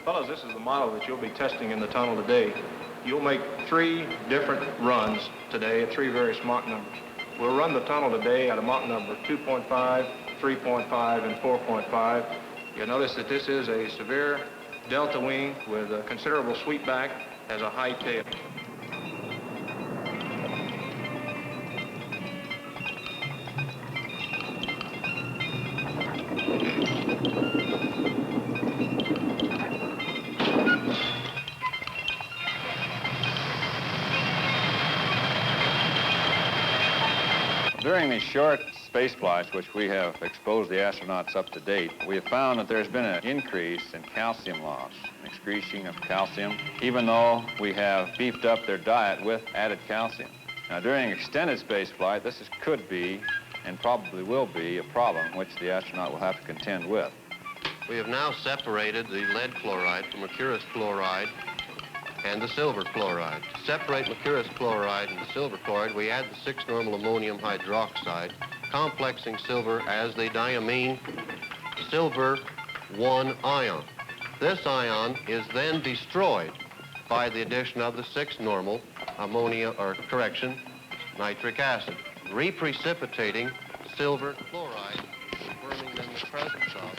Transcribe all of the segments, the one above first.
Fellas, this is the model that you'll be testing in the tunnel today. You'll make 3 different runs today at 3 various Mach numbers. We'll run the tunnel today at a Mach number 2.5, 3.5, and 4.5. You'll notice that this is a severe delta wing with a considerable sweep back, has a high tail. During these short space flights, which we have exposed the astronauts up to date, we have found that there's been an increase in calcium loss, an excretion of calcium, even though we have beefed up their diet with added calcium. Now, during extended space flight, this could be, and probably will be, a problem which the astronaut will have to contend with. We have now separated the lead chloride from mercurous chloride and the silver chloride. To separate mercurous chloride and the silver chloride, we add the 6-normal ammonium hydroxide, complexing silver as the diamine silver 1 ion. This ion is then destroyed by the addition of the 6-normal nitric acid, reprecipitating silver chloride, confirming then the presence of.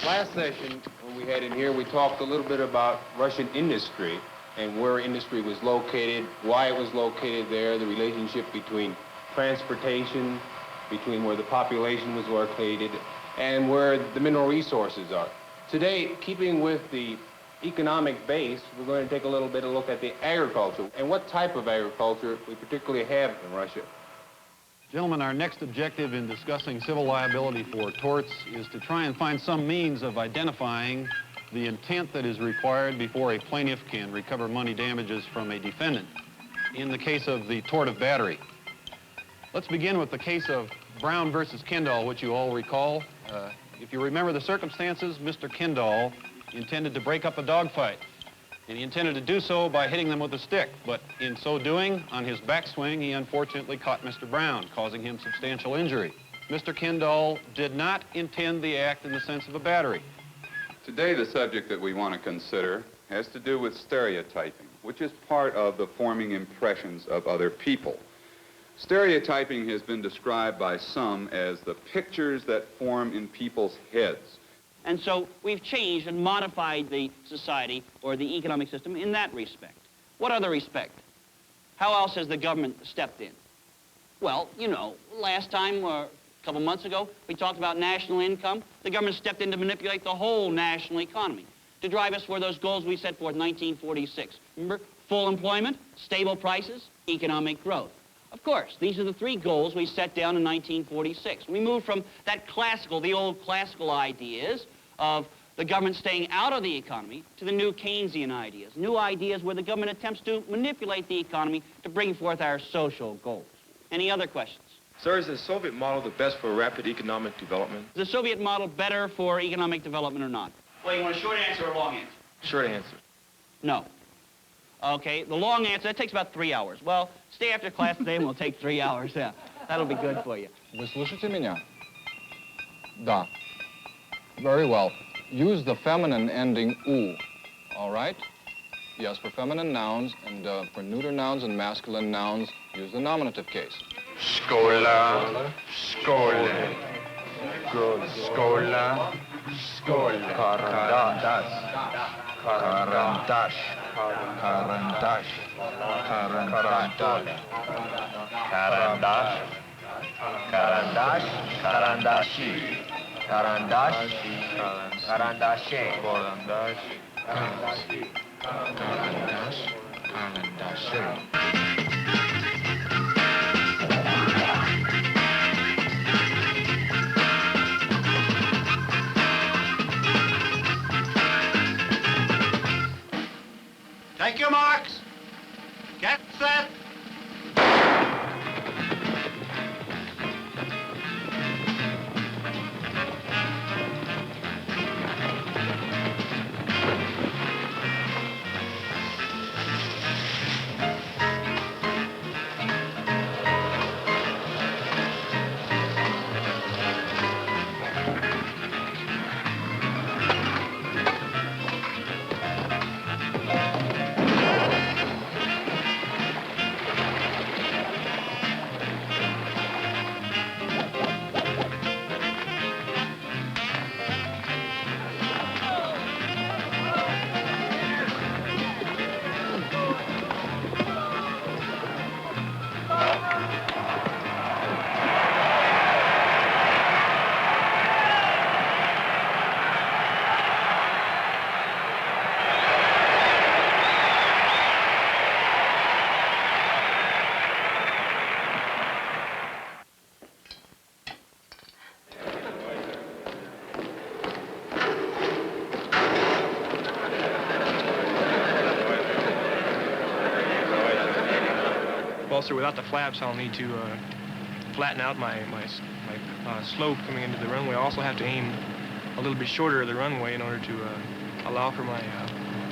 Last session, when we had in here, we talked a little bit about Russian industry and where industry was located, why it was located there, the relationship between transportation, between where the population was located, and where the mineral resources are. Today, keeping with the economic base, we're going to take a little bit of a look at the agriculture and what type of agriculture we particularly have in Russia. Gentlemen, our next objective in discussing civil liability for torts is to try and find some means of identifying the intent that is required before a plaintiff can recover money damages from a defendant in the case of the tort of battery. Let's begin with the case of Brown versus Kendall, which you all recall. If you remember the circumstances, Mr. Kendall intended to break up a dogfight. And he intended to do so by hitting them with a stick. But in so doing, on his backswing, he unfortunately caught Mr. Brown, causing him substantial injury. Mr. Kendall did not intend the act in the sense of a battery. Today, the subject that we want to consider has to do with stereotyping, which is part of the forming impressions of other people. Stereotyping has been described by some as the pictures that form in people's heads. And so we've changed and modified the society or the economic system in that respect. What other respect? How else has the government stepped in? Well, you know, last time, or a couple months ago, we talked about national income. The government stepped in to manipulate the whole national economy to drive us for those goals we set forth in 1946. Remember, full employment, stable prices, economic growth. Of course, these are the 3 goals we set down in 1946. We moved from that classical, the old classical ideas of the government staying out of the economy to the new Keynesian ideas, new ideas where the government attempts to manipulate the economy to bring forth our social goals. Any other questions? Sir, is the Soviet model the best for rapid economic development? Is the Soviet model better for economic development or not? Well, you want a short answer or a long answer? Short answer. No. Okay, the long answer, that takes about 3 hours. Well, stay after class today and we'll take 3 hours. Yeah, that'll be good for you. Вы слышите меня? Да. Very well. Use the feminine ending u. All right? Yes, for feminine nouns, and for neuter nouns and masculine nouns, use the nominative case. Skola, skole. Skola, skole. Karandash. Karandash. Karandash. Karandash. Karandash. Karandash. Karandashi. Karandash. Karandashe. Karandash. Karandash. Karandashe. Take your marks. Get set. Well, sir, without the flaps, I'll need to flatten out my slope coming into the runway. I also have to aim a little bit shorter of the runway in order to allow for my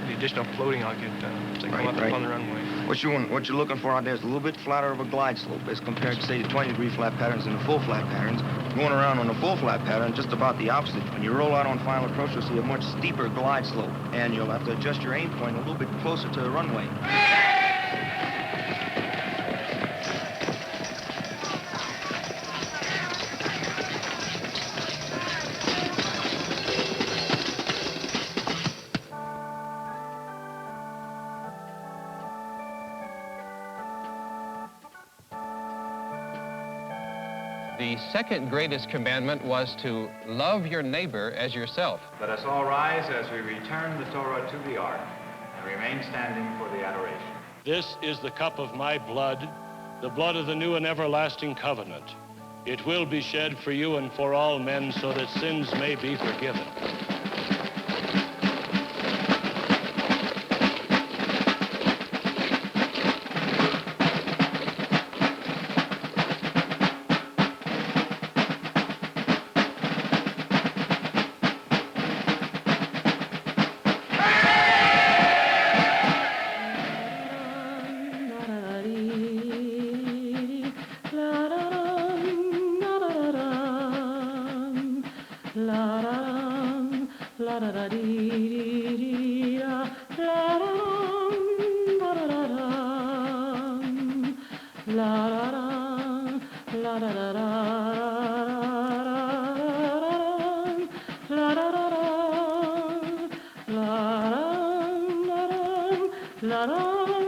the additional floating I'll get as I come up on the runway. What you're looking for out there is a little bit flatter of a glide slope as compared to, say, the 20-degree flat patterns and the full flat patterns. Going around on the full flat pattern, just about the opposite. When you roll out on final approach, you'll see a much steeper glide slope, and you'll have to adjust your aim point a little bit closer to the runway. The second greatest commandment was to love your neighbor as yourself. Let us all rise as we return the Torah to the ark and remain standing for the adoration. This is the cup of my blood, the blood of the new and everlasting covenant. It will be shed for you and for all men so that sins may be forgiven. La